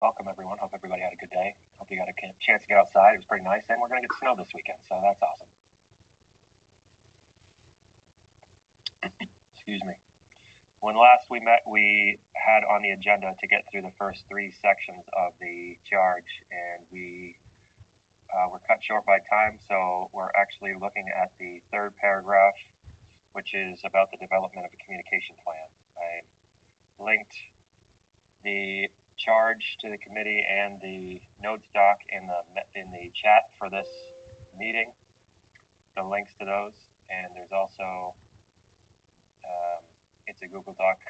Welcome, everyone. Hope everybody had a good day. Hope you got a chance to get outside. It was pretty nice, and we're going to get snow this weekend, so that's awesome. Excuse me. When last we met, we had on the agenda to get through the first three sections of the charge, and we were cut short by time, so we're actually looking at the third paragraph, which is about the development of a communication plan. I linked the charge to the committee and the notes doc in the chat for this meeting, the links to those, and there's also it's a Google Doc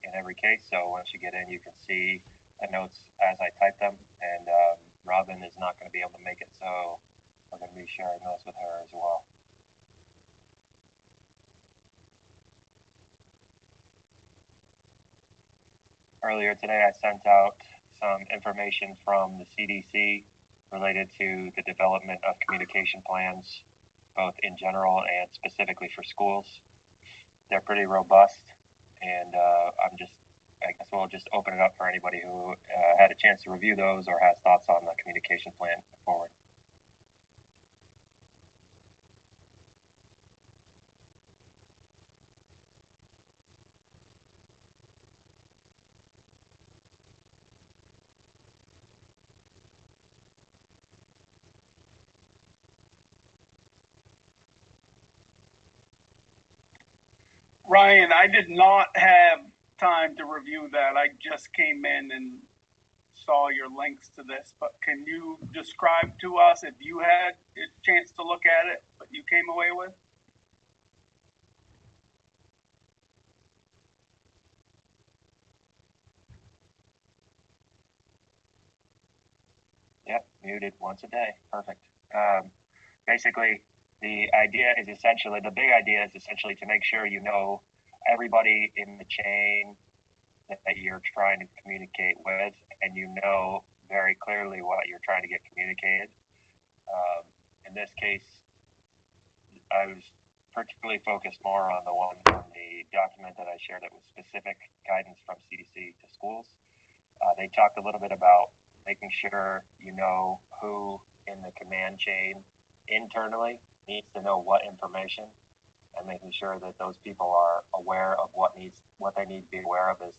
in every case, so once you get in, you can see the notes as I type them, and Robin is not going to be able to make it, so we're going to be sharing those with her as well. Earlier today, I sent out some information from the CDC related to the development of communication plans, both in general and specifically for schools. They're pretty robust, and I guess we'll just open it up for anybody who had a chance to review those or has thoughts on the communication plan forward. Ryan, I did not have time to review that. I just came in and saw your links to this, but can you describe to us if you had a chance to look at it, what you came away with? Yep, muted once a day. Perfect. Basically, the big idea is essentially to make sure you know everybody in the chain that you're trying to communicate with, and you know very clearly what you're trying to get communicated. In this case, I was particularly focused more on the document that I shared that was specific guidance from CDC to schools. They talked a little bit about making sure you know who in the command chain internally needs to know what information, and making sure that those people are aware of what they need to be aware of in as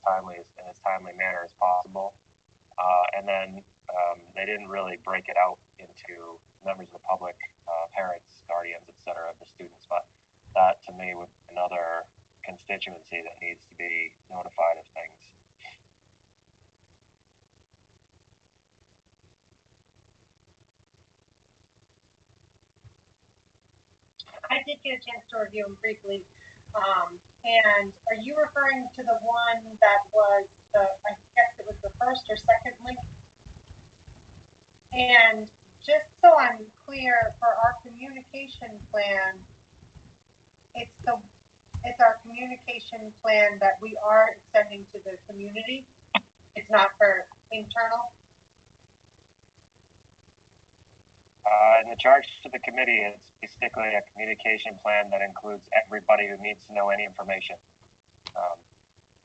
timely manner as possible. And then they didn't really break it out into members of the public, parents, guardians, etc. of the students, but that to me would be another constituency that needs to be notified of things. I did get a chance to review them briefly. And are you referring to the one that was I guess it was the first or second link? And just so I'm clear, for our communication plan, it's our communication plan that we are extending to the community. It's not for internal. In the charge to the committee, it's basically a communication plan that includes everybody who needs to know any information.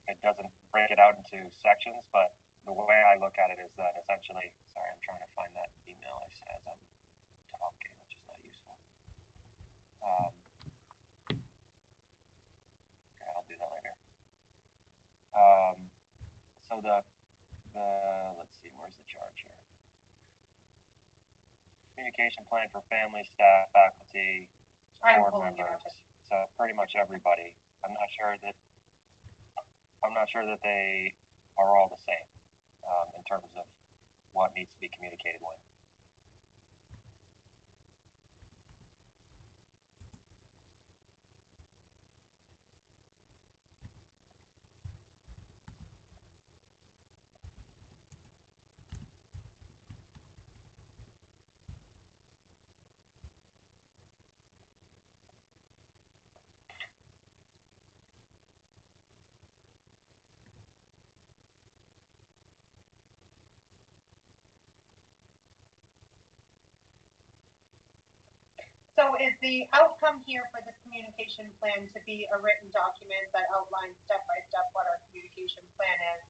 It doesn't break it out into sections, but the way I look at it is that essentially, sorry, I'm trying to find that email I said as I'm talking, which is not useful. Okay, I'll do that later. So let's see, where's the charge here? Communication plan for family, staff, faculty, board members. So pretty much everybody. I'm not sure that they are all the same in terms of what needs to be communicated when. So is the outcome here for this communication plan to be a written document that outlines step by step what our communication plan is,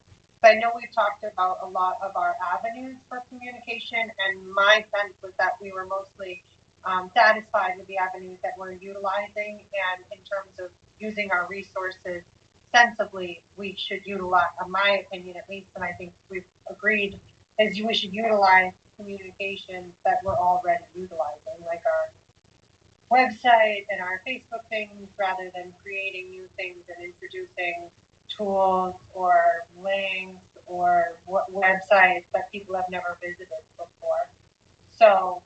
I know we've talked about a lot of our avenues for communication, and my sense was that we were mostly satisfied with the avenues that we're utilizing, and in terms of using our resources sensibly, we should utilize, in my opinion at least, and I think we've agreed, is we should utilize communications that we're already utilizing, like our website and our Facebook things, rather than creating new things and introducing tools or links or websites that people have never visited before. So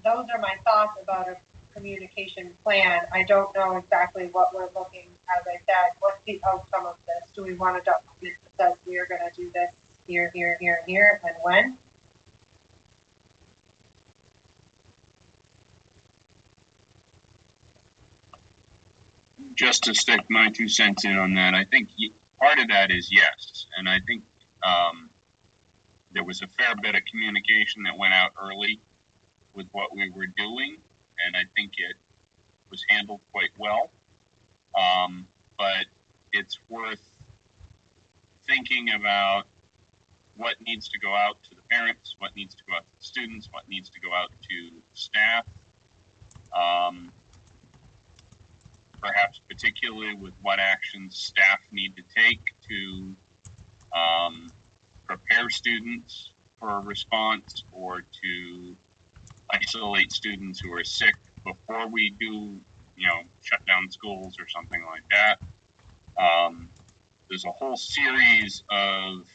those are my thoughts about a communication plan. I don't know exactly what we're looking, as I said, what's the outcome of this? Do we want a document that says we are going to do this here, here, here, here, and when? Just to stick my 2 cents in on that, I think part of that is yes. And I think there was a fair bit of communication that went out early with what we were doing. And I think it was handled quite well. But it's worth thinking about what needs to go out to the parents, what needs to go out to the students, what needs to go out to staff. Perhaps particularly with what actions staff need to take to prepare students for a response, or to isolate students who are sick before we do, shut down schools or something like that. There's a whole series of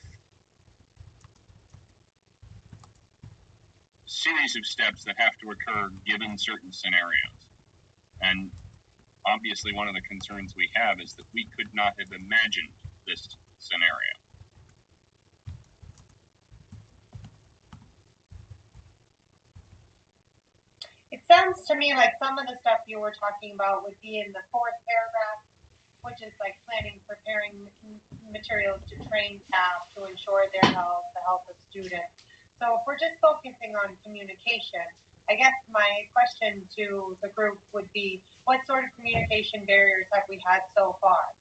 steps that have to occur given certain scenarios. And obviously, one of the concerns we have is that we could not have imagined this scenario. It sounds to me like some of the stuff you were talking about would be in the fourth paragraph, which is like planning, preparing materials to train staff to ensure their health, the health of students. So if we're just focusing on communication, I guess my question to the group would be, what sort of communication barriers have we had so far?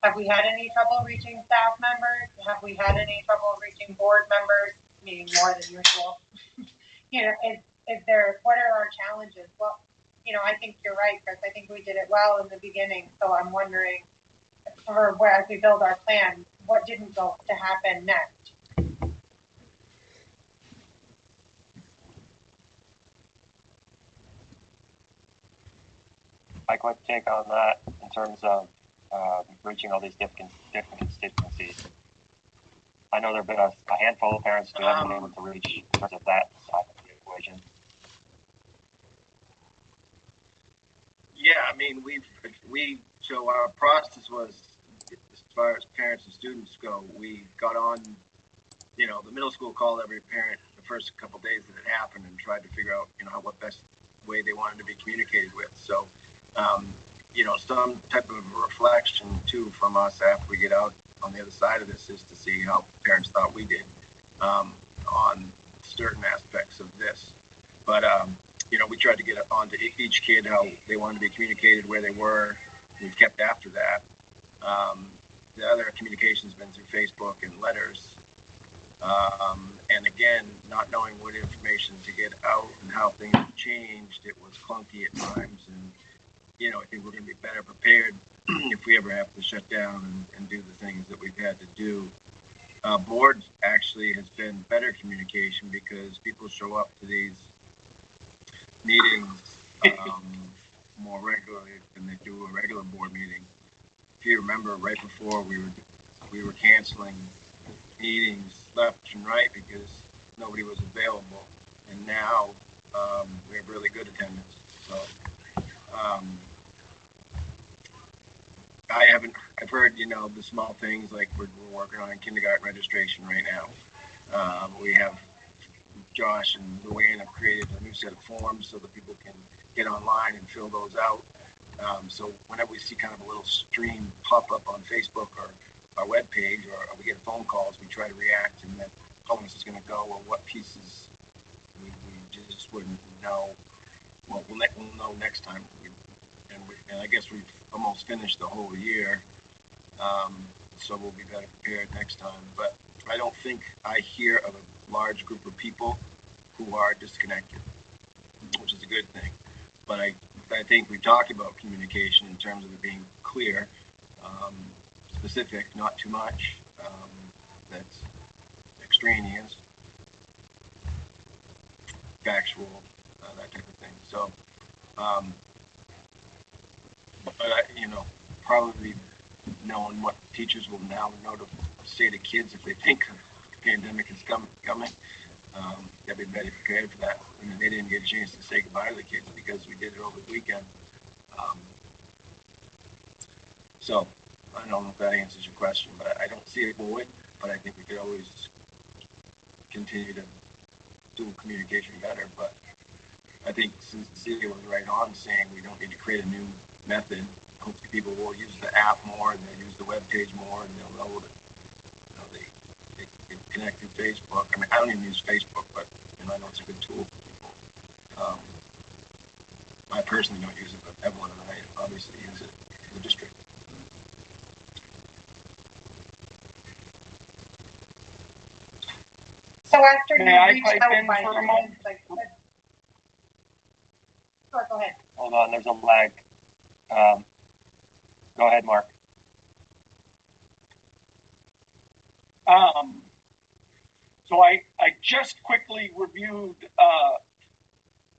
Have we had any trouble reaching staff members? Have we had any trouble reaching board members, meaning more than usual? Is there, what are our challenges? Well, I think you're right, Chris. I think we did it well in the beginning. So I'm wondering, as we build our plan, what didn't go to happen next? My quick take on that in terms of reaching all these different constituencies. I know there have been a handful of parents who haven't been able to reach in terms of that side of the equation. Yeah, I mean, so our process was, as far as parents and students go, we got on, the middle school called every parent the first couple of days that it happened and tried to figure out, what best way they wanted to be communicated with. So, some type of reflection too from us after we get out on the other side of this is to see how parents thought we did on certain aspects of this. But, we tried to get onto each kid how they wanted to be communicated, where they were. We've kept after that. The other communication's been through Facebook and letters. And again, not knowing what information to get out and how things have changed, it was clunky at times. And, I think we're going to be better prepared if we ever have to shut down and do the things that we've had to do. Board actually has been better communication because people show up to these meetings more regularly than they do a regular board meeting. If you remember, right before we were canceling meetings left and right because nobody was available, and now we have really good attendance. So I've heard the small things like we're working on kindergarten registration right now. We have Josh and Luann have created a new set of forms so that people can get online and fill those out. So whenever we see kind of a little stream pop up on Facebook or our webpage, or we get phone calls, we try to react and then how this is going to go or what pieces we just wouldn't know. Well, we'll know next time. And I guess we've almost finished the whole year. so we'll be better prepared next time. But I don't think I hear of a large group of people who are disconnected, which is a good thing. But I think we talked about communication in terms of it being clear, specific, not too much, that's extraneous, factual, that type of thing. So, but probably knowing what teachers will now know to say to kids if they think the pandemic is coming, they'll be better prepared for that. I mean, they didn't get a chance to say goodbye to the kids because we did it over the weekend. So I don't know if that answers your question, but I don't see it void, but I think we could always continue to do communication better. But I think Cecilia was right on saying we don't need to create a new method. Hopefully people will use the app more and they'll use the web page more, and they'll know that they can connect through Facebook. I mean, I don't even use Facebook, but I know it's a good tool for people. I personally don't use it, but Evelyn and I obviously use it in the district. So after you May I reach pipe out in by for a moment? Sure, go ahead. Hold on, there's a lag. Go ahead, Mark. So I just quickly reviewed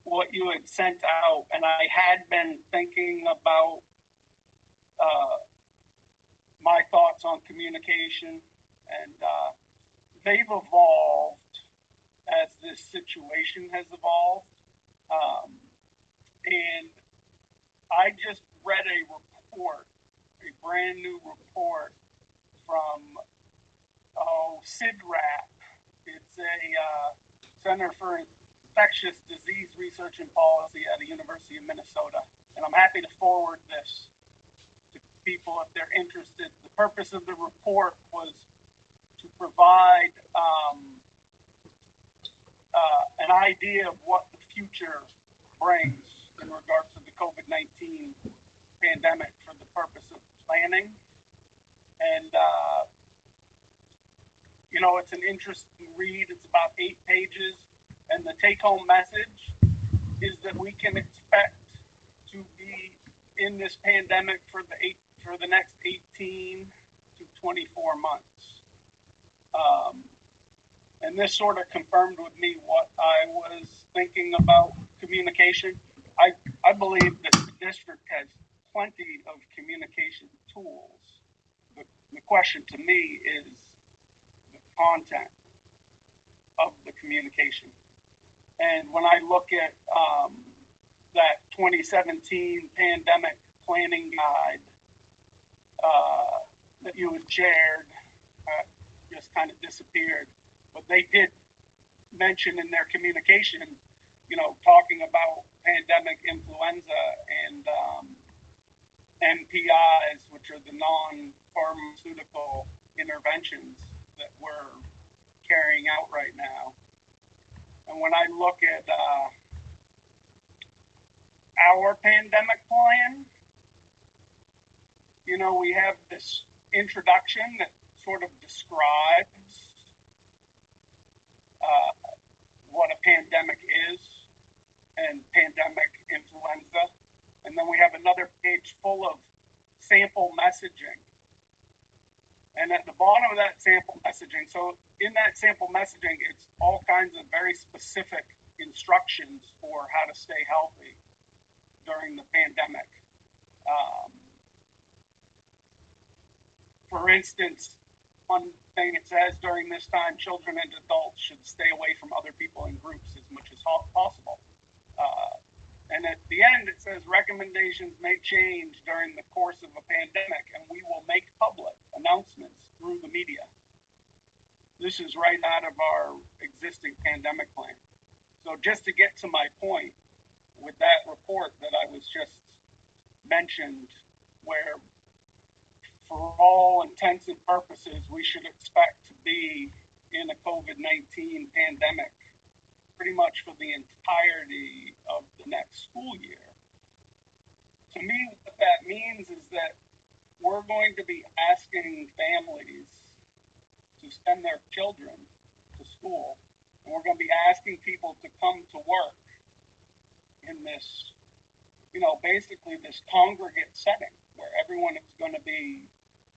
what you had sent out, and I had been thinking about my thoughts on communication, and they've evolved as this situation has evolved. And I just read a report, a brand new report from CIDRAP. It's a Center for Infectious Disease Research and Policy at the University of Minnesota. And I'm happy to forward this to people if they're interested. The purpose of the report was to provide an idea of what the future brings in regards to the COVID-19 pandemic for the purpose of planning. And, it's an interesting read. It's about 8 pages. And the take-home message is that we can expect to be in this pandemic for the next 18 to 24 months. And this sort of confirmed with me what I was thinking about communication. I believe that the district has plenty of communication tools. The question to me is the content of the communication. And when I look at that 2017 pandemic planning guide that you had shared, just kind of disappeared. But they did mention in their communication, talking about pandemic influenza and NPIs, which are the non-pharmaceutical interventions that we're carrying out right now. And when I look at our pandemic plan, we have this introduction that sort of describes what a pandemic is and pandemic influenza. And then we have another page full of sample messaging. And at the bottom of that sample messaging, so in that sample messaging, it's all kinds of very specific instructions for how to stay healthy during the pandemic. For instance, one thing it says during this time, children and adults should stay away from other people in groups as much as possible. And at the end, it says recommendations may change during the course of a pandemic, and we will make public announcements through the media. This is right out of our existing pandemic plan. So just to get to my point with that report that I was just mentioned, where for all intents and purposes, we should expect to be in a COVID-19 pandemic pretty much for the entirety of the next school year. To me, what that means is that we're going to be asking families to send their children to school, and we're going to be asking people to come to work in this, basically this congregate setting where everyone is going to be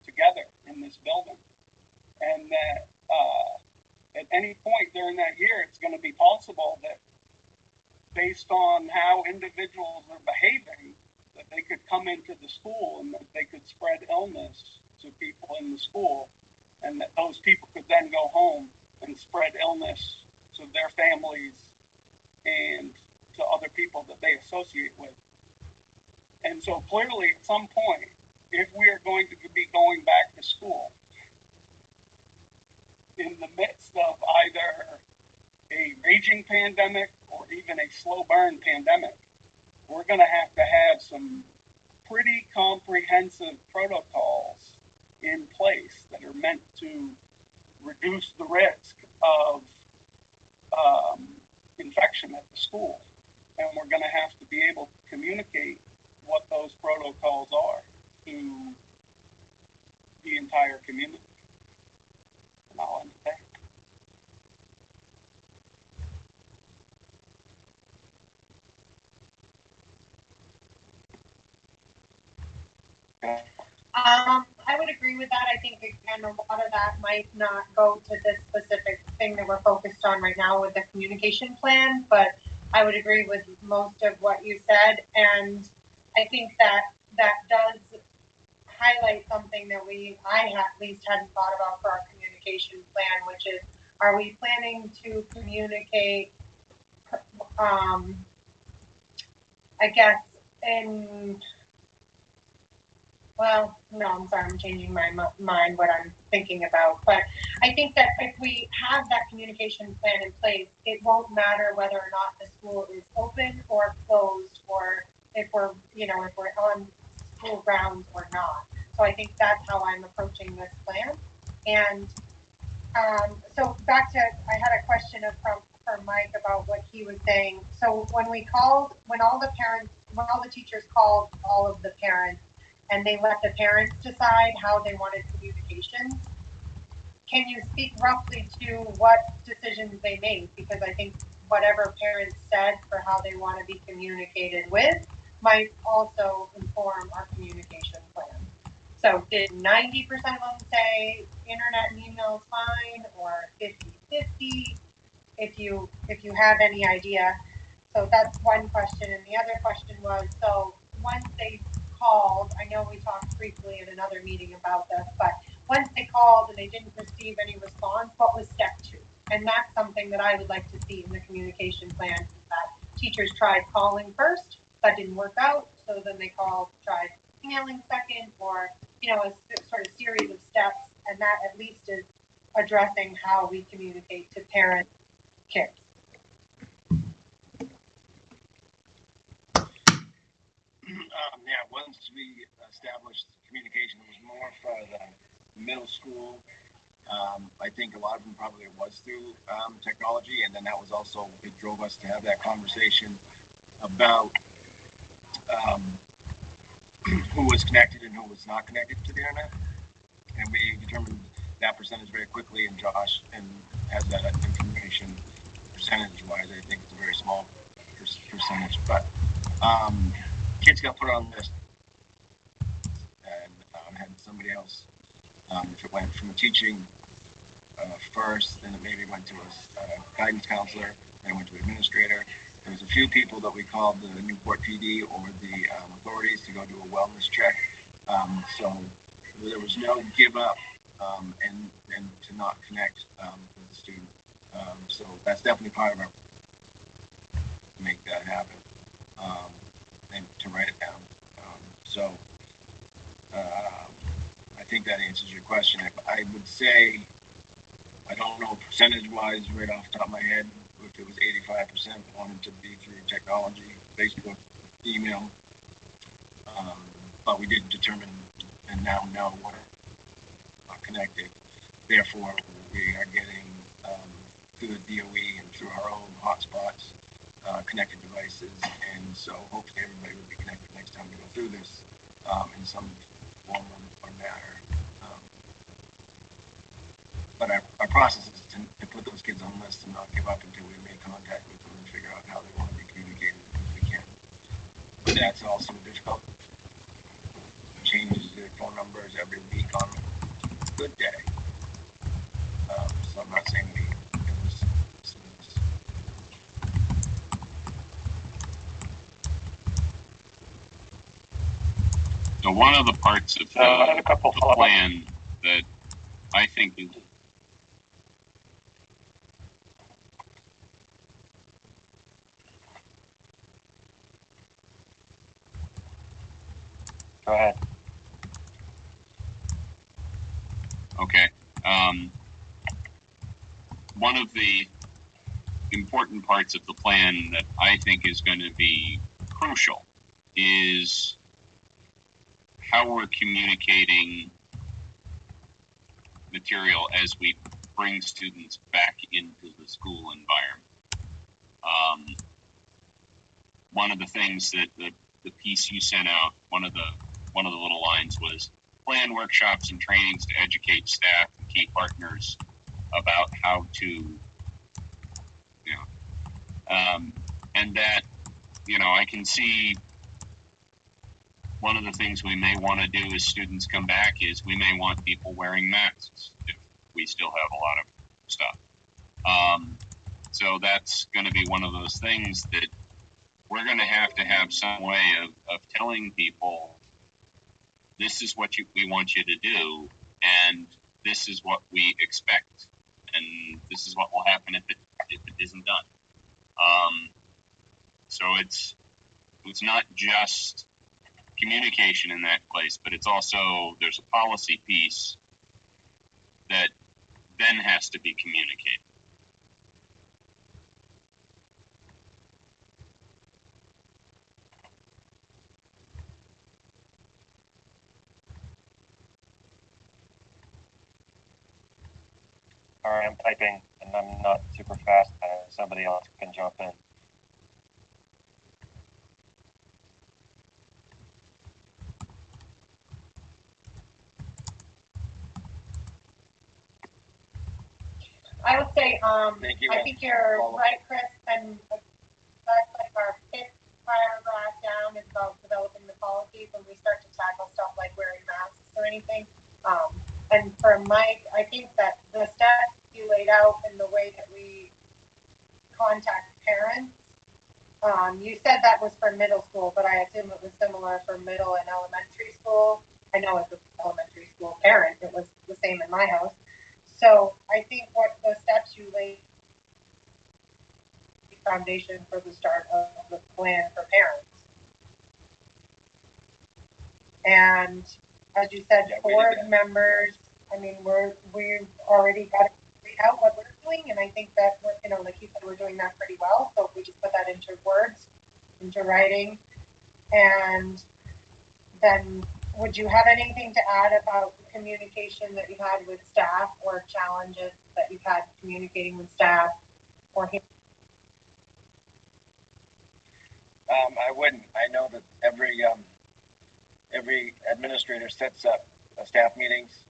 together in this building. And that at any point during that year, it's going to be possible that based on how individuals are behaving, that they could come into the school and that they could spread illness to people in the school, and that those people could then go home and spread illness to their families and to other people that they associate with. And so clearly at some point, if we are going to be going back to school in the midst of either a raging pandemic or even a slow burn pandemic, we're going to have some pretty comprehensive protocols in place that are meant to reduce the risk of infection at the school. And we're going to have to be able to communicate what those protocols are to the entire community. And I'll end it there. I would agree with that. I think, again, a lot of that might not go to this specific thing that we're focused on right now with the communication plan, but I would agree with most of what you said. And I think that does highlight something that I at least hadn't thought about for our communication plan, which is, are we planning to communicate, I guess, well, no, I'm sorry, I'm changing my mind what I'm thinking about. But I think that if we have that communication plan in place, it won't matter whether or not the school is open or closed, or if we're on school grounds or not. So I think that's how I'm approaching this plan. And so back to, I had a question from Mike about what he was saying. So when all the teachers called all of the parents, and they let the parents decide how they wanted communications, can you speak roughly to what decisions they made? Because I think whatever parents said for how they want to be communicated with might also inform our communication plan. So did 90% of them say internet and email is fine, or 50-50? If you have any idea. So that's one question. And the other question was, so once they called, I know we talked briefly in another meeting about this, but once they called and they didn't receive any response, what was step 2? And that's something that I would like to see in the communication plan, that teachers tried calling first, that didn't work out, so then they tried emailing second, or a sort of series of steps, and that at least is addressing how we communicate to parent kids. Once we established communication, it was more for the middle school. I think a lot of them probably was through technology, and then that was also, it drove us to have that conversation about who was connected and who was not connected to the internet. And we determined that percentage very quickly, and Josh has that information percentage-wise. I think it's a very small percentage, but kids got put on the list, and had somebody else. If it went from teaching first, then it maybe went to a guidance counselor, then it went to an administrator. There was a few people that we called the Newport PD or the authorities to go do a wellness check. So there was no give up and to not connect with the student. So that's definitely part of our to make that happen and to write it down. So I think that answers your question. I would say, I don't know percentage-wise right off the top of my head, if it was 85% wanted to be through technology, Facebook, email, but we did determine and now know what are connected. Therefore, we are getting through the DOE and through our own hotspots, connected devices, and so hopefully everybody will be connected next time we go through this in some inform them or matter. But our process is to put those kids on lists and not give up until we make contact with them and figure out how they want to be communicated if we can. But that's also difficult. Changes their phone numbers every week on a good day. So I'm not saying we So one of the parts of the plan that I think is Go ahead. okay. One of the important parts of the plan that I think is going to be crucial is how we're communicating material as we bring students back into the school environment. One of the things that the piece you sent out, one of the little lines was plan workshops and trainings to educate staff and key partners about how to, and that, I can see one of the things we may want to do as students come back is we may want people wearing masks if we still have a lot of stuff. So that's going to be one of those things that we're going to have some way of telling people, this is what we want you to do, and this is what we expect, and this is what will happen if it isn't done. So it's not just communication in that place, but it's also, there's a policy piece that then has to be communicated. All right, I'm typing, and I'm not super fast. Somebody else can jump in. I would say, Thank you, I think you're right, Chris, and that's like our fifth paragraph down is about developing the policies when we start to tackle stuff like wearing masks or anything. And for Mike, I think that the steps you laid out in the way that we contact parents, you said that was for middle school, but I assume it was similar for middle and elementary school. I know as an elementary school parent, it was the same in my house. So I think what the steps you laid the foundation for the start of the plan for parents. And as you said, board members, I mean, we've already got it figured out what we're doing, and I think that we're, like you said, we're doing that pretty well. So if we just put that into words, into writing, and then would you have anything to add about the communication that you've had with staff or challenges that you've had communicating with staff or I wouldn't. I know that every administrator sets up staff meetings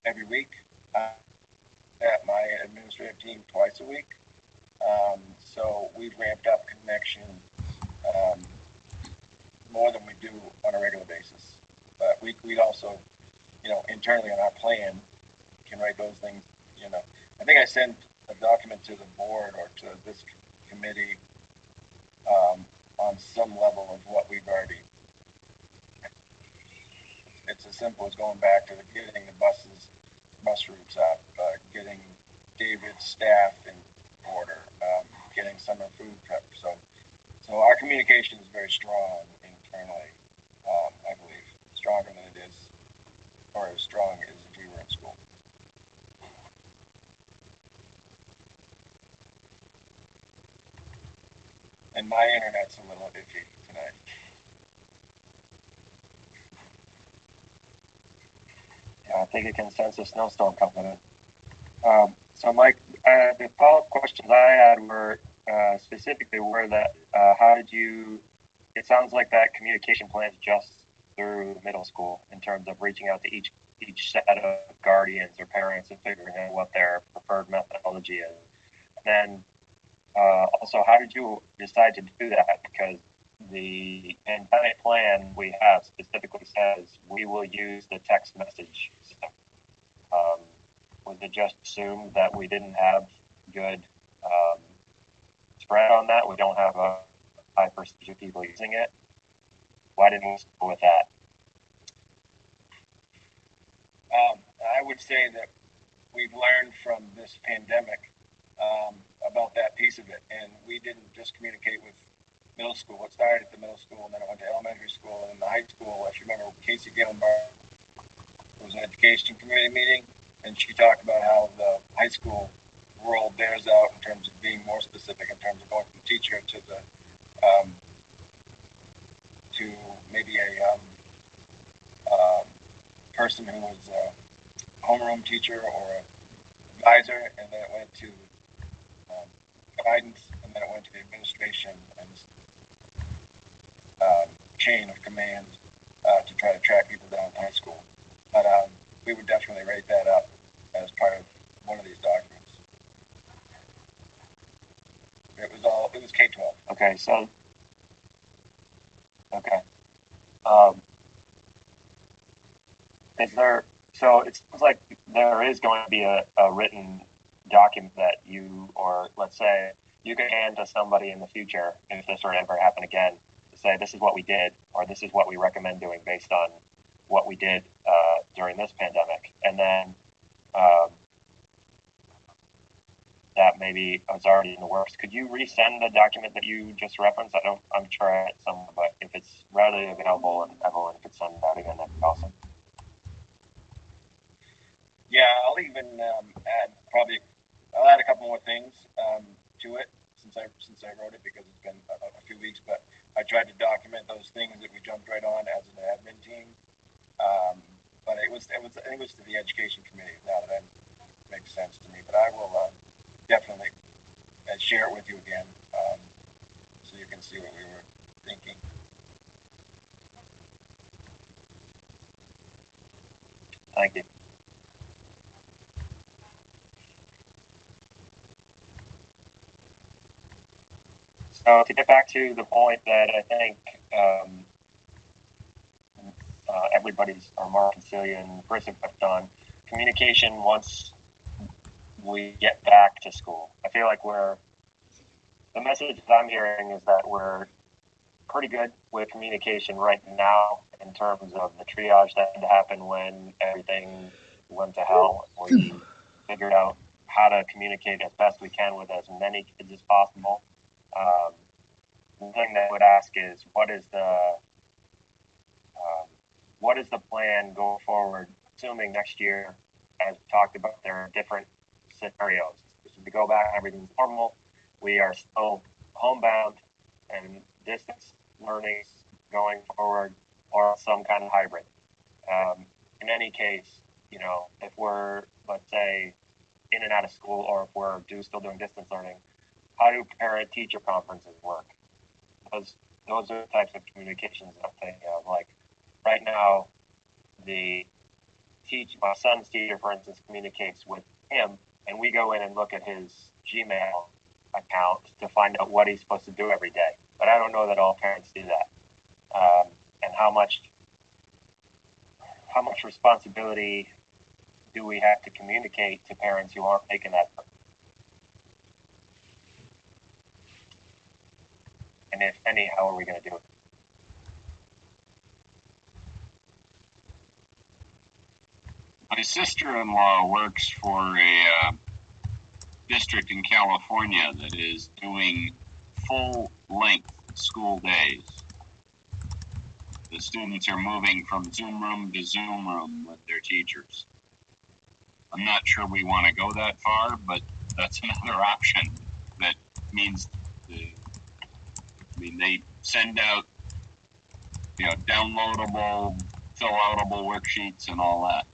every week. At my administrative team twice a week. So we've ramped up connection more than we do on a regular basis. But we'd also, internally on our plan, can write those things. I think I sent a document to the board or to this committee on some level of what we've already. It's as simple as going back to getting the bus routes up, getting David's staff in order, getting summer food prep. So our communication is very strong internally. I believe stronger than it is, or as strong as if we were in school. And my internet's a little iffy tonight. Yeah, I think a consensus snowstorm coming in. So Mike, the follow-up questions I had were specifically were that how did you, it sounds like that communication plan is just through middle school in terms of reaching out to each set of guardians or parents and figuring out what their preferred methodology is. And then also, how did you decide to do that? Because the pandemic plan we have specifically says we will use the text message system. Was it just assumed that we didn't have good spread on that? We don't have a high percentage of people using it. Why didn't we go with that? I would say that we've learned from this pandemic about that piece of it, and we didn't just communicate with middle school. It started at the middle school, and then it went to elementary school, and the high school. If you remember, Casey Gillenbar was an education committee meeting, and she talked about how the high school rolled theirs out in terms of being more specific, in terms of going from teacher to the to maybe a person who was a homeroom teacher or an advisor, and then it went to guidance, and then it went to the administration and chain of command to try to track people down in high school. But we would definitely rate that up as part of one of these documents. It was K-12. Okay, so is there? So it seems like there is going to be a written document that you, or let's say you can hand to somebody in the future if this were to ever happen again, to say this is what we did, or this is what we recommend doing based on what we did during this pandemic, and then that maybe was already in the works. Could you resend the document that you just referenced? I'm sure I had some, but if it's readily available and Evelyn could send it out again, that'd be awesome. Yeah, I'll even I'll add a couple more things to it since I wrote it, because it's been a few weeks. But I tried to document those things that we jumped right on as an admin team. But it was to the education committee. Now that makes sense to me. But I will definitely share it with you again, so you can see what we were thinking. Thank you. So to get back to the point that I think everybody's, or Mark and Celia and Chris have touched on, communication once we get back to school. I feel like the message that I'm hearing is that we're pretty good with communication right now in terms of the triage that had to happen when everything went to hell. We figured out how to communicate as best we can with as many kids as possible. The thing that I would ask is, what is the plan going forward, assuming next year, as we talked about, there are different scenarios. If we go back, everything's normal, we are still homebound and distance learning going forward, or some kind of hybrid. In any case, if we're, let's say, in and out of school, or if we're still doing distance learning, how do parent-teacher conferences work? Those are the types of communications I'm thinking of. Like right now, my son's teacher, for instance, communicates with him, and we go in and look at his Gmail account to find out what he's supposed to do every day. But I don't know that all parents do that. And how much responsibility do we have to communicate to parents who aren't making that? And if any, how are we going to do it? My sister-in-law works for a district in California that is doing full-length school days. The students are moving from Zoom room to Zoom room with their teachers. I'm not sure we want to go that far, but that's another option. That means they send out, downloadable, fill-outable worksheets and all that.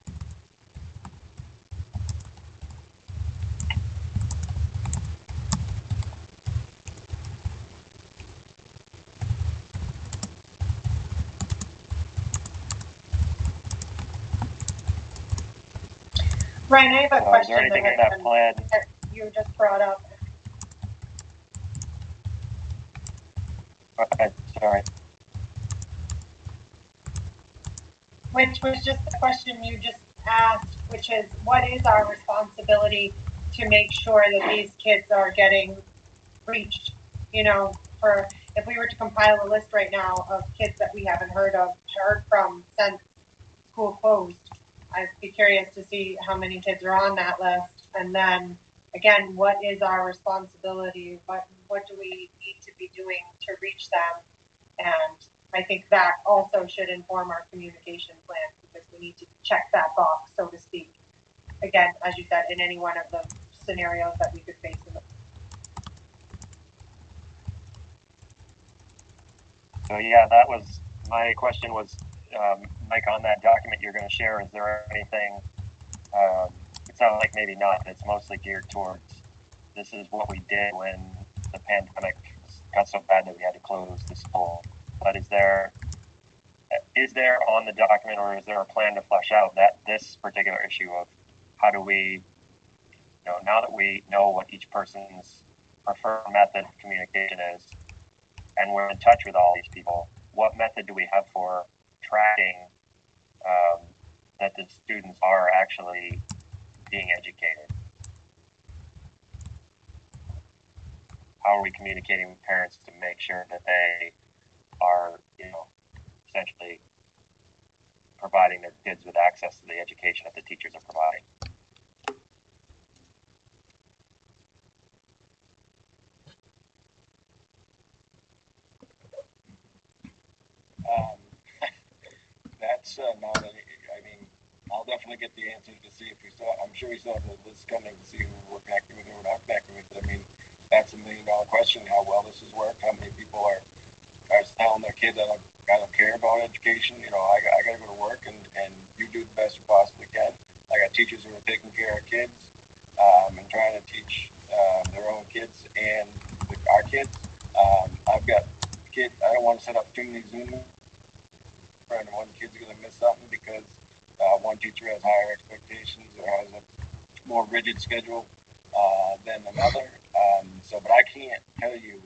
Ryan, I have a So is question there anything in that plan? that you just brought up. Go ahead, sorry. Which was just the question you just asked, which is what is our responsibility to make sure that these kids are getting reached? You know, for if we were to compile a list right now of kids that we haven't heard from since school closed, I'd be curious to see how many kids are on that list. And then again, what is our responsibility? What do we need to be doing to reach them? And I think that also should inform our communication plan because we need to check that box, so to speak. Again, as you said, in any one of the scenarios that we could face in the So yeah, that was my question was, Mike, on that document you're going to share, is there anything, it sounds like maybe not, it's mostly geared towards, this is what we did when the pandemic got so bad that we had to close the school. But is there on the document, or is there a plan to flesh out that this particular issue of how do we, now that we know what each person's preferred method of communication is, and we're in touch with all these people, what method do we have for tracking that the students are actually being educated? How are we communicating with parents to make sure that they are, essentially providing their kids with access to the education that the teachers are providing? That's not any, I mean, I'll definitely get the answer to see if we still, I'm sure we still have the list coming to see who we're connecting with and who we're not connecting with. I mean, that's $1 million question, how well this has worked, how many people are telling their kids, I don't care about education, I gotta go to work and you do the best you possibly can. I got teachers who are taking care of kids, and trying to teach, their own kids and our kids. I've got kids, I don't want to set up too many Zoom and one kid's going to miss something because one teacher has higher expectations or has a more rigid schedule than another. But I can't tell you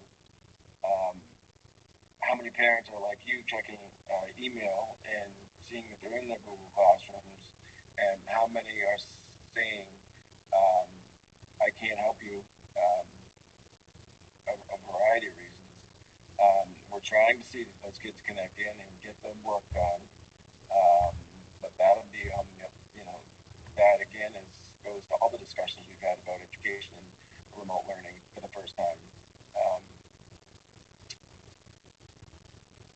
how many parents are like you checking email and seeing that they're in their Google Classrooms, and how many are saying, I can't help you, a variety of reasons. We're trying to see that those kids connect in and get them work done. But that'll be on, that again goes to all the discussions we've had about education and remote learning for the first time.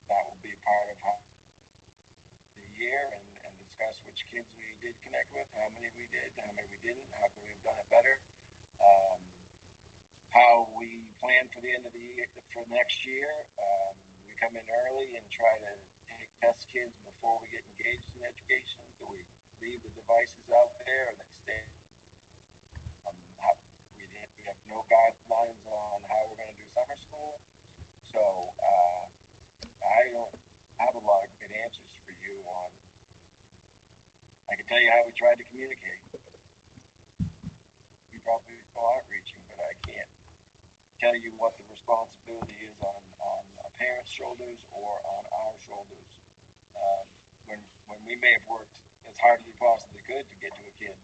That will be part of the year and discuss which kids we did connect with, how many we did, how many we didn't, how could we have done it better. How we plan for the end of the year, for next year. We come in early and try to test kids before we get engaged in education. Do we leave the devices out there and they stay? We have no guidelines on how we're going to do summer school. So I don't have a lot of good answers for you on. I can tell you how we tried to communicate. We probably still aren't reaching, but I can't tell you what the responsibility is on a parent's shoulders or on our shoulders. When we may have worked as hard as we possibly could to get to a kid,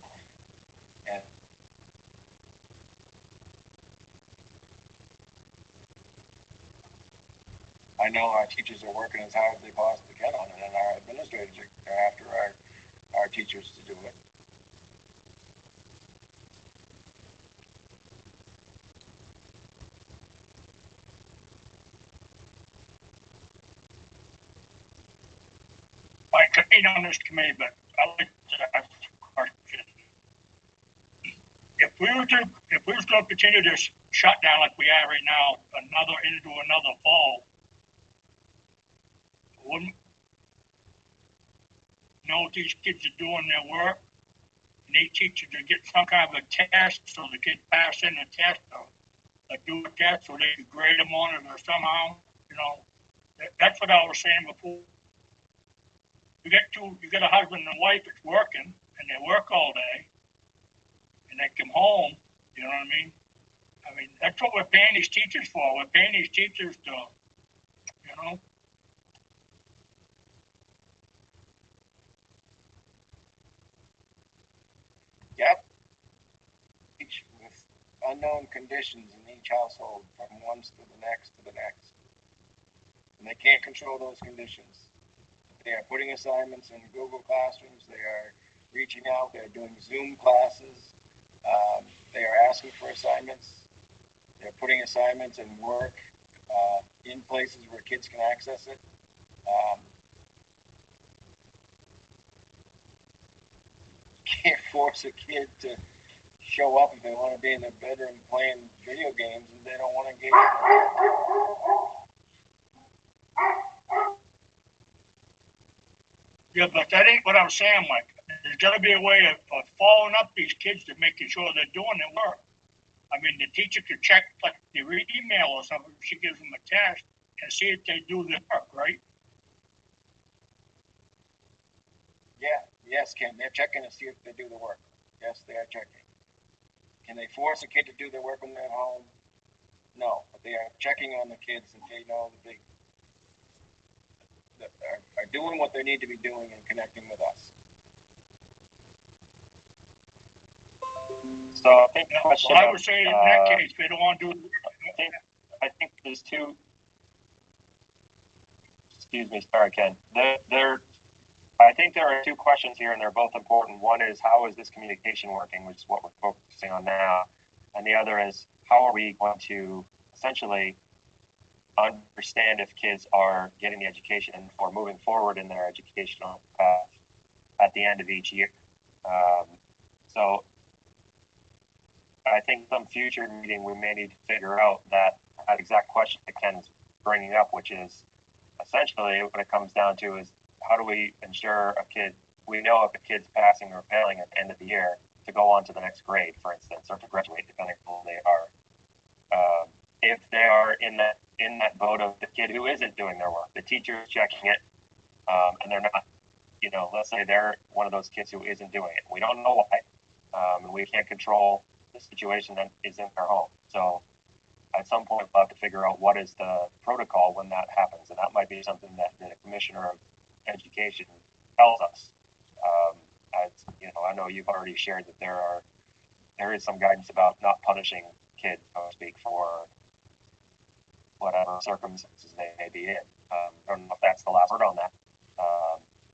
and I know our teachers are working as hard as they possibly can on it, and our administrators are after our teachers to do it. I ain't on this committee, but I like to ask a question. If we were to continue this shutdown like we are right now, into another fall, wouldn't know these kids are doing their work, and they teach you to get some kind of a test so the kids pass in the test, or do a test so they can grade them on it or somehow, that's what I was saying before. You got a husband and wife that's working, and they work all day, and they come home, you know what I mean? I mean, that's what we're paying these teachers for. We're paying these teachers to, you know. Yep. Each with unknown conditions in each household from one to the next to the next. And they can't control those conditions. They are putting assignments in Google Classrooms. They are reaching out. They're doing Zoom classes. They are asking for assignments. They're putting assignments and work in places where kids can access it. Can't force a kid to show up if they want to be in their bedroom playing video games and they don't want to engage. Yeah, but that ain't what I'm saying, Mike. There's got to be a way of following up these kids to making sure they're doing their work. I mean, the teacher could check like their email or something. She gives them a test and see if they do their work, right? Yeah, yes, Ken. They're checking to see if they do the work. Yes, they are checking. Can they force a kid to do their work when they're at home? No, but they are checking on the kids and they know that they are doing what they need to be doing and connecting with us. So I think Yeah, question well, I would say in that case, they don't want to do. I think there's two. Excuse me, sorry, Ken. I think there are two questions here, and they're both important. One is how is this communication working, which is what we're focusing on now, and the other is how are we going to essentially understand if kids are getting the education or moving forward in their educational path at the end of each year. So I think some future meeting we may need to figure out that exact question that Ken's bringing up, which is essentially what it comes down to is how do we ensure we know if a kid's passing or failing at the end of the year to go on to the next grade, for instance, or to graduate, depending on who they are. If they are in that boat of the kid who isn't doing their work, the teacher is checking it, and they're not, let's say they're one of those kids who isn't doing it. We don't know why, and we can't control the situation that is in their home. So at some point, we'll have to figure out what is the protocol when that happens, and that might be something that the Commissioner of Education tells us. I know you've already shared that there is some guidance about not punishing kids, so to speak, for whatever circumstances they may be in. I don't know if that's the last word on that.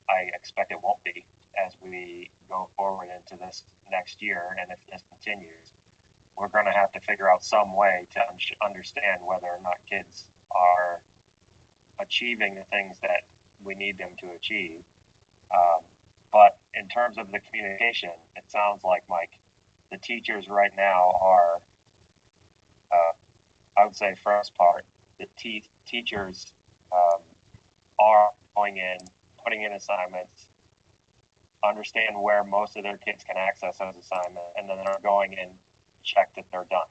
I expect it won't be as we go forward into this next year, and if this continues, we're going to have to figure out some way to understand whether or not kids are achieving the things that we need them to achieve. But in terms of the communication, it sounds like, Mike, the teachers right now are, I would say, first part, the teachers are going in, putting in assignments, understand where most of their kids can access those assignments, and then they're going in, check that they're done.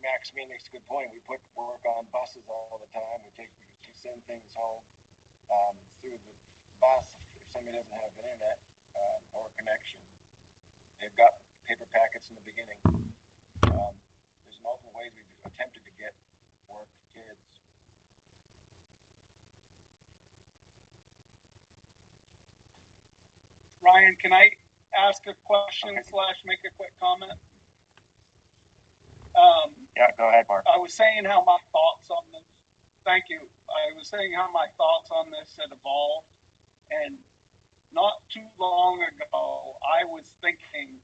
Max makes a good point. We put work on buses all the time. We send things home through the bus if somebody doesn't have internet or connection. They've got paper packets in the beginning. There's multiple ways we've attempted to get work to kids. Ryan, can I ask a question / make a quick comment? Yeah, go ahead, Mark. I was saying how my thoughts on this. Thank you. I was saying how my thoughts on this had evolved, and not too long ago, I was thinking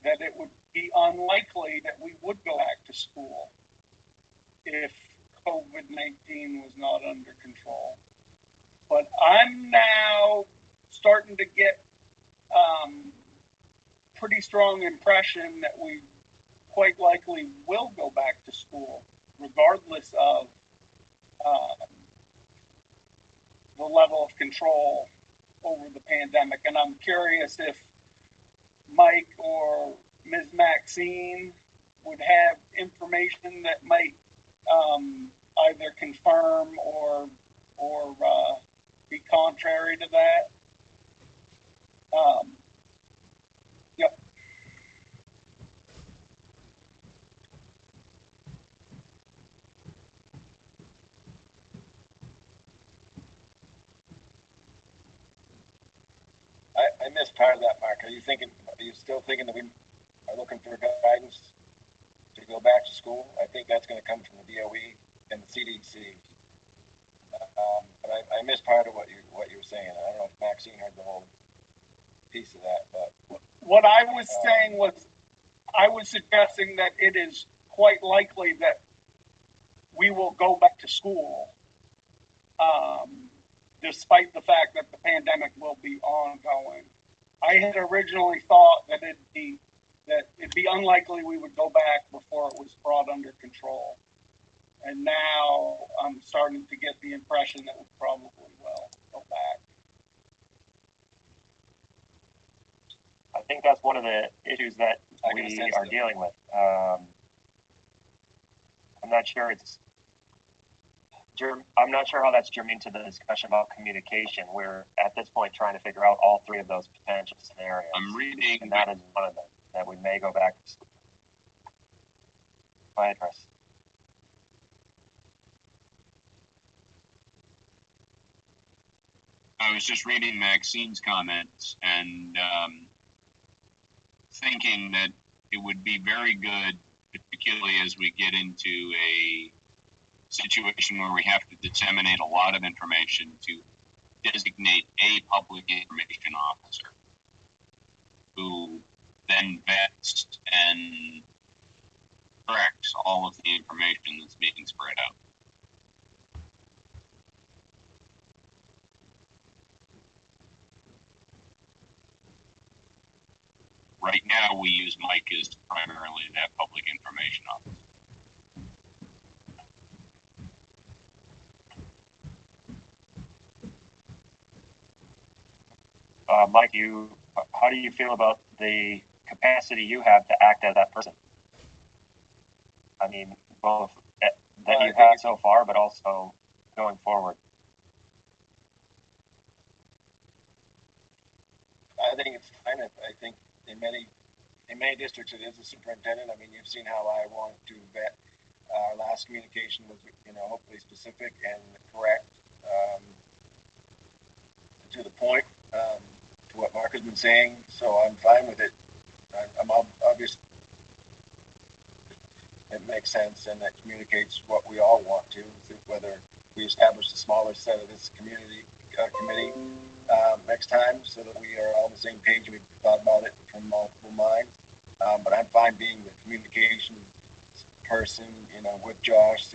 that it would be unlikely that we would go back to school if COVID-19 was not under control. But I'm now starting to get pretty strong impression that we quite likely will go back to school. regardless of the level of control over the pandemic. And I'm curious if Mike or Ms. Maxine would have information that might either confirm or be contrary to that. Yep. I missed part of that, Mark. Are you still thinking that we are looking for guidance to go back to school? I think that's going to come from the DOE and the CDC. But I missed part of what you were saying. I don't know if Maxine heard the whole piece of that, but What I was saying was, I was suggesting that it is quite likely that we will go back to school, despite the fact that the pandemic will be ongoing. I had originally thought that it'd be unlikely we would go back before it was brought under control. And now I'm starting to get the impression that we probably will go back. I think that's one of the issues that we are dealing with. I'm not sure I'm not sure how that's germane to the discussion about communication. We're at this point trying to figure out all three of those potential scenarios. I'm reading, and that is one of them, that we may go back to school. Go ahead, Chris. I was just reading Maxine's comments and thinking that it would be very good, particularly as we get into a situation where we have to disseminate a lot of information, to designate a public information officer who then vets and corrects all of the information that's being spread out. Right now, we use Mike as primarily that public information officer. Mike, how do you feel about the capacity you have to act as that person? I mean, both that you've had so far, but also going forward. I think it's fine. I think in many districts it is a superintendent. I mean, you've seen how I want to vet. Our last communication was, hopefully specific and correct, to the point, to what Mark has been saying. So I'm fine with it. I'm obvious. It makes sense, and that communicates what we all want to. Whether we establish a smaller set of this committee next time, so that we are all on the same page. We've thought about it from multiple minds, but I'm fine being the communication person, with Josh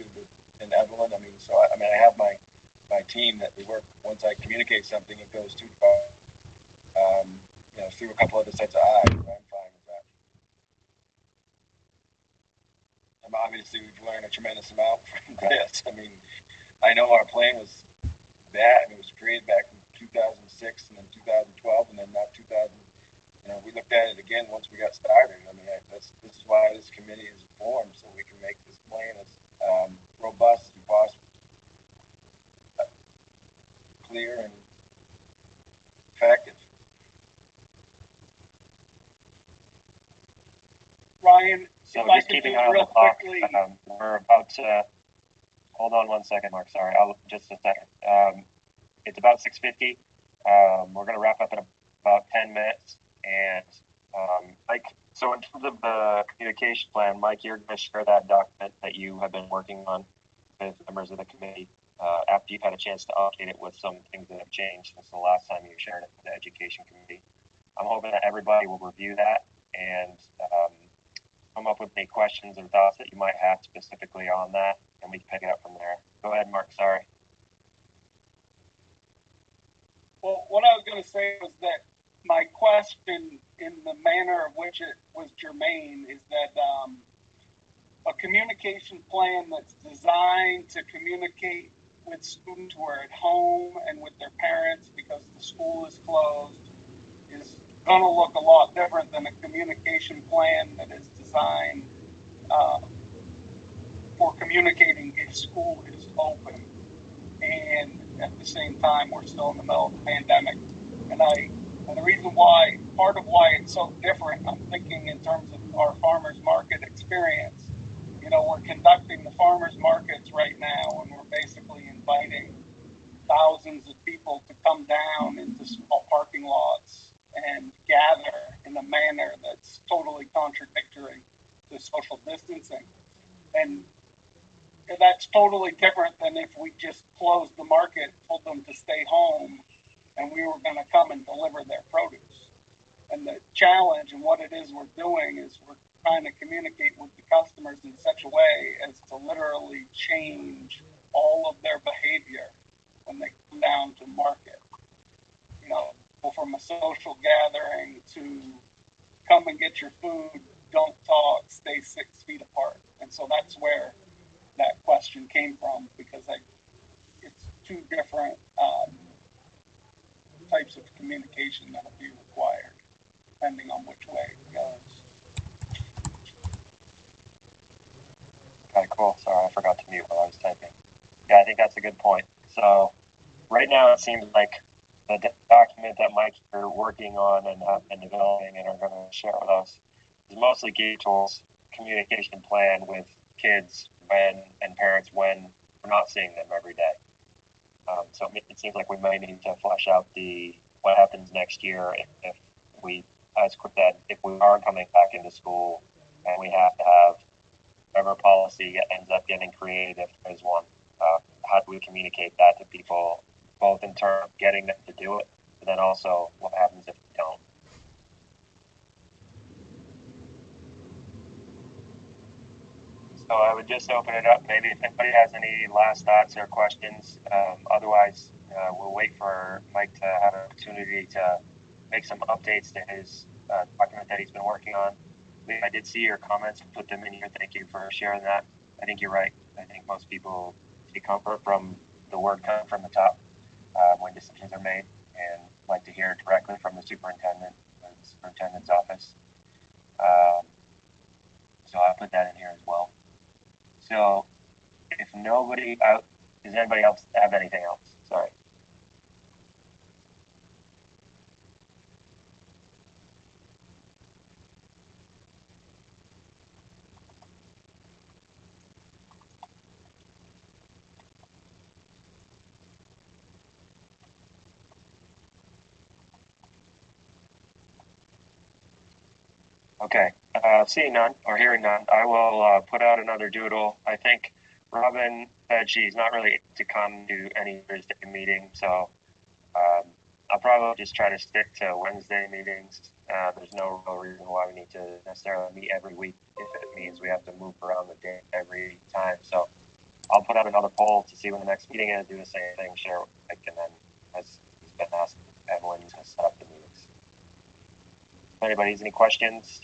and Evelyn. I mean, I have my team that we work. Once I communicate something, it goes too far. Through a couple other sets of eyes. I'm fine with that. And obviously, we've learned a tremendous amount from this. I mean, I know our plan was that, and it was created back in 2006 and then 2012 and then now 2000. We looked at it again once we got started. I mean, this is why this committee is formed, so we can make this plan as robust as possible, clear and effective. Ryan, so if I just could keeping do an eye on real the clock, quickly. We're about to, hold on one second, Mark, sorry, just a second. It's about 6:50. We're going to wrap up in about 10 minutes. And Mike, so in terms of the communication plan, Mike, you're going to share that document that you have been working on with members of the committee after you've had a chance to update it with some things that have changed since the last time you shared it with the education committee. I'm hoping that everybody will review that and come up with any questions or thoughts that you might have specifically on that, and we can pick it up from there. Go ahead, Mark, sorry. Well, what I was going to say was that my question, in the manner of which it was germane, is that a communication plan that's designed to communicate with students who are at home and with their parents because the school is closed is going to look a lot different than a communication plan that is designed for communicating if school is open. And at the same time, we're still in the middle of the pandemic. And the reason why, part of why it's so different, I'm thinking in terms of our farmers market experience. You know, we're conducting the farmers markets right now, and we're basically inviting thousands of people to come down into small parking lots and gather in a manner that's totally contradictory to social distancing. And that's totally different than if we just closed the market, told them to stay home, and we were going to come and deliver their produce. And the challenge and what it is we're doing is we're trying to communicate with the customers in such a way as to literally change all of their behavior when they come down to market. You know, go from a social gathering to come and get your food, don't talk, stay 6 feet apart. And so that's where that question came from, because it's two different types of communication that will be required, depending on which way it goes. Okay, cool. Sorry, I forgot to mute while I was typing. Yeah, I think that's a good point. So right now it seems like the document that Mike are working on and have been developing and are going to share with us is mostly geared towards communication plan with kids when and parents when we're not seeing them every day. So it seems like we may need to flesh out what happens next year if we, as Chris said, if we are coming back into school and we have to have whatever policy ends up getting created, if there's one. How do we communicate that to people, both in terms of getting them to do it, but then also what happens if they don't? So I would just open it up. Maybe if anybody has any last thoughts or questions. Otherwise, we'll wait for Mike to have an opportunity to make some updates to his document that he's been working on. I did see your comments, put them in here. Thank you for sharing that. I think you're right. I think most people take comfort from the word coming from the top when decisions are made, and like to hear directly from the superintendent or the superintendent's office. So I'll put that in here as well. So if nobody does anybody else have anything else? Sorry. Okay, seeing none or hearing none, I will put out another doodle. I think Robin said she's not really able to come to any Thursday meeting, so I'll probably just try to stick to Wednesday meetings. There's no real reason why we need to necessarily meet every week if it means we have to move around the day every time. So I'll put out another poll to see when the next meeting is, do the same thing, share what I can, then, as he's been asked, Evelyn to set up the meetings. If anybody has any questions,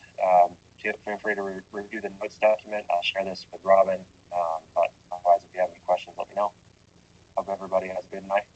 feel free to review the notes document. I'll share this with Robin. But otherwise, if you have any questions, let me know. Hope everybody has a good night.